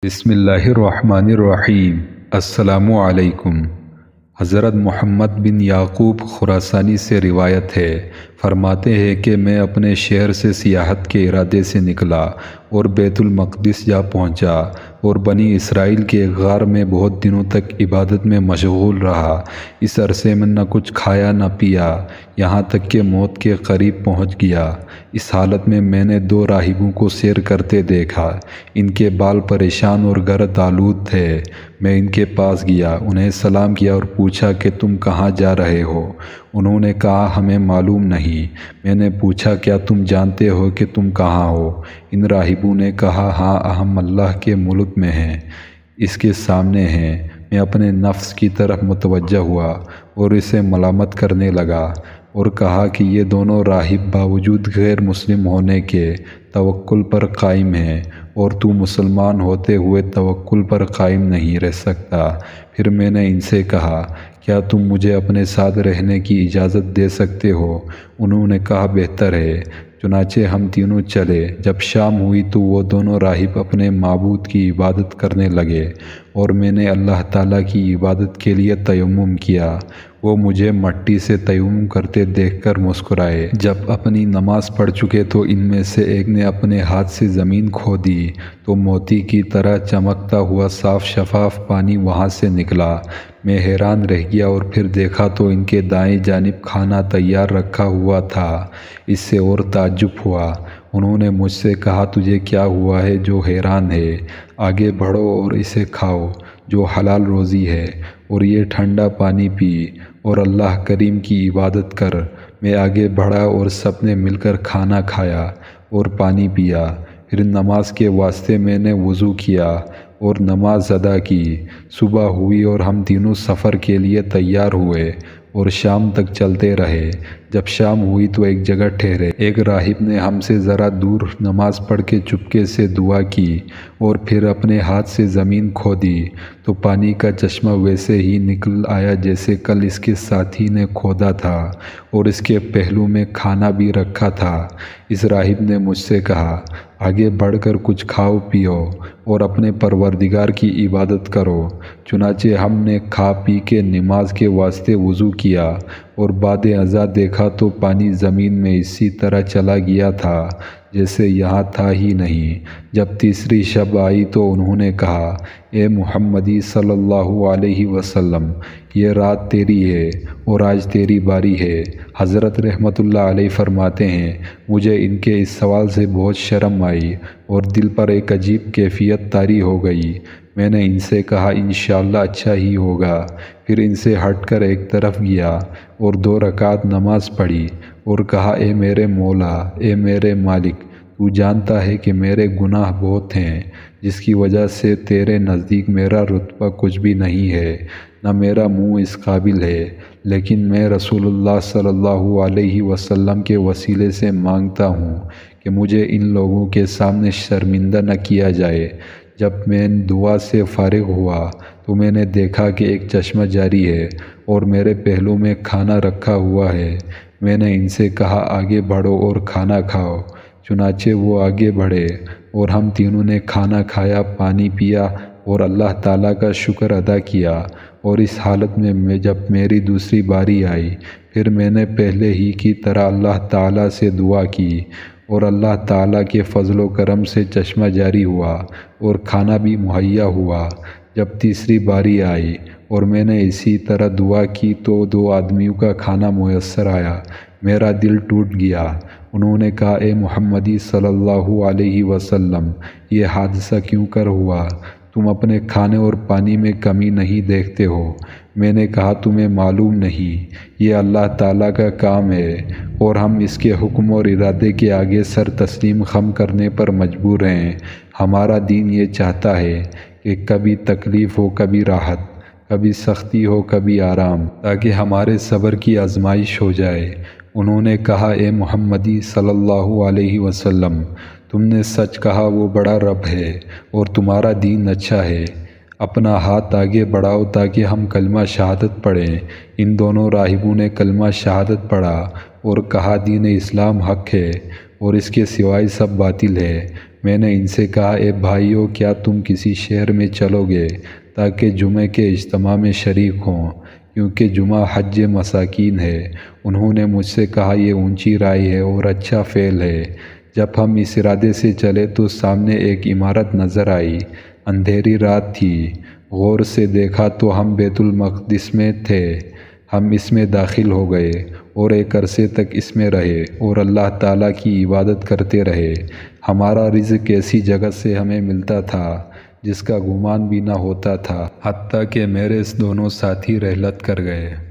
بسم اللہ الرحمن الرحیم۔ السلام علیکم۔ حضرت محمد بن یعقوب خراسانی سے روایت ہے، فرماتے ہیں کہ میں اپنے شہر سے سیاحت کے ارادے سے نکلا اور بیت المقدس جا پہنچا اور بنی اسرائیل کے غار میں بہت دنوں تک عبادت میں مشغول رہا۔ اس عرصے میں نہ کچھ کھایا نہ پیا، یہاں تک کہ موت کے قریب پہنچ گیا۔ اس حالت میں میں نے دو راہبوں کو سیر کرتے دیکھا۔ ان کے بال پریشان اور گرد آلود تھے۔ میں ان کے پاس گیا، انہیں سلام کیا اور پوچھا کہ تم کہاں جا رہے ہو؟ انہوں نے کہا ہمیں معلوم نہیں۔ میں نے پوچھا کیا تم جانتے ہو کہ تم کہاں ہو؟ ان راہبوں نے کہا ہاں، ہم اللہ کے ملک میں ہیں، اس کے سامنے ہیں۔ میں اپنے نفس کی طرف متوجہ ہوا اور اسے ملامت کرنے لگا اور کہا کہ یہ دونوں راہب باوجود غیر مسلم ہونے کے توکل پر قائم ہیں اور تو مسلمان ہوتے ہوئے توکل پر قائم نہیں رہ سکتا۔ پھر میں نے ان سے کہا کیا تم مجھے اپنے ساتھ رہنے کی اجازت دے سکتے ہو؟ انہوں نے کہا بہتر ہے۔ چنانچہ ہم تینوں چلے۔ جب شام ہوئی تو وہ دونوں راہب اپنے معبود کی عبادت کرنے لگے اور میں نے اللہ تعالیٰ کی عبادت کے لیے تیمم کیا۔ وہ مجھے مٹی سے تیمم کرتے دیکھ کر مسکرائے۔ جب اپنی نماز پڑھ چکے تو ان میں سے ایک نے اپنے ہاتھ سے زمین کھودی تو موتی کی طرح چمکتا ہوا صاف شفاف پانی وہاں سے نکلا۔ میں حیران رہ گیا اور پھر دیکھا تو ان کے دائیں جانب کھانا تیار رکھا ہوا تھا۔ اس سے اور تعجب ہوا۔ انہوں نے مجھ سے کہا تجھے کیا ہوا ہے جو حیران ہے؟ آگے بڑھو اور اسے کھاؤ جو حلال روزی ہے، اور یہ ٹھنڈا پانی پی اور اللہ کریم کی عبادت کر۔ میں آگے بڑھا اور سب نے مل کر کھانا کھایا اور پانی پیا۔ پھر نماز کے واسطے میں نے وضو کیا اور نماز ادا کی۔ صبح ہوئی اور ہم تینوں سفر کے لیے تیار ہوئے اور شام تک چلتے رہے۔ جب شام ہوئی تو ایک جگہ ٹھہرے۔ ایک راہب نے ہم سے ذرا دور نماز پڑھ کے چپکے سے دعا کی اور پھر اپنے ہاتھ سے زمین کھودی تو پانی کا چشمہ ویسے ہی نکل آیا جیسے کل اس کے ساتھی نے کھودا تھا، اور اس کے پہلو میں کھانا بھی رکھا تھا۔ اس راہب نے مجھ سے کہا آگے بڑھ کر کچھ کھاؤ پیو اور اپنے پروردگار کی عبادت کرو۔ چنانچہ ہم نے کھا پی کے نماز کے واسطے وضو کیا اور بعد ازاں دیکھا تو پانی زمین میں اسی طرح چلا گیا تھا جیسے یہاں تھا ہی نہیں۔ جب تیسری شب آئی تو انہوں نے کہا اے محمدی صلی اللہ علیہ وسلم، یہ رات تیری ہے اور آج تیری باری ہے۔ حضرت رحمۃ اللہ علیہ فرماتے ہیں مجھے ان کے اس سوال سے بہت شرم آئی اور دل پر ایک عجیب کیفیت طاری ہو گئی۔ میں نے ان سے کہا انشاءاللہ اچھا ہی ہوگا۔ پھر ان سے ہٹ کر ایک طرف گیا اور 2 رکعت نماز پڑھی اور کہا اے میرے مولا، اے میرے مالک، تو جانتا ہے کہ میرے گناہ بہت ہیں، جس کی وجہ سے تیرے نزدیک میرا رتبہ کچھ بھی نہیں ہے، نہ میرا منہ اس قابل ہے، لیکن میں رسول اللہ صلی اللہ علیہ وسلم کے وسیلے سے مانگتا ہوں کہ مجھے ان لوگوں کے سامنے شرمندہ نہ کیا جائے۔ جب میں دعا سے فارغ ہوا تو میں نے دیکھا کہ ایک چشمہ جاری ہے اور میرے پہلو میں کھانا رکھا ہوا ہے۔ میں نے ان سے کہا آگے بڑھو اور کھانا کھاؤ۔ چنانچہ وہ آگے بڑھے اور ہم تینوں نے کھانا کھایا، پانی پیا اور اللہ تعالیٰ کا شکر ادا کیا۔ اور اس حالت میں جب میری دوسری باری آئی، پھر میں نے پہلے ہی کی طرح اللہ تعالیٰ سے دعا کی اور اللہ تعالیٰ کے فضل و کرم سے چشمہ جاری ہوا اور کھانا بھی مہیا ہوا۔ جب تیسری باری آئی اور میں نے اسی طرح دعا کی تو 2 آدمیوں کا کھانا میسر آیا۔ میرا دل ٹوٹ گیا۔ انہوں نے کہا اے محمدی صلی اللہ علیہ وسلم، یہ حادثہ کیوں کر ہوا؟ تم اپنے کھانے اور پانی میں کمی نہیں دیکھتے ہو؟ میں نے کہا تمہیں معلوم نہیں، یہ اللہ تعالیٰ کا کام ہے اور ہم اس کے حکم اور ارادے کے آگے سر تسلیم خم کرنے پر مجبور ہیں۔ ہمارا دین یہ چاہتا ہے کہ کبھی تکلیف ہو کبھی راحت، کبھی سختی ہو کبھی آرام، تاکہ ہمارے صبر کی آزمائش ہو جائے۔ انہوں نے کہا اے محمدی صلی اللہ علیہ وسلم، تم نے سچ کہا، وہ بڑا رب ہے اور تمہارا دین اچھا ہے۔ اپنا ہاتھ آگے بڑھاؤ تاکہ ہم کلمہ شہادت پڑھیں۔ ان دونوں راہبوں نے کلمہ شہادت پڑھا اور کہا دین اسلام حق ہے اور اس کے سوائے سب باطل ہے۔ میں نے ان سے کہا اے بھائیو، کیا تم کسی شہر میں چلو گے تاکہ جمعے کے اجتماع میں شریک ہوں، کیونکہ جمعہ حج مساکین ہے۔ انہوں نے مجھ سے کہا یہ اونچی رائے ہے اور اچھا فعل ہے۔ جب ہم اس ارادے سے چلے تو سامنے ایک عمارت نظر آئی۔ اندھیری رات تھی۔ غور سے دیکھا تو ہم بیت المقدس میں تھے۔ ہم اس میں داخل ہو گئے اور ایک عرصے تک اس میں رہے اور اللہ تعالیٰ کی عبادت کرتے رہے۔ ہمارا رزق ایسی جگہ سے ہمیں ملتا تھا جس کا گمان بھی نہ ہوتا تھا، حتیٰ کہ میرے دونوں ساتھی رحلت کر گئے۔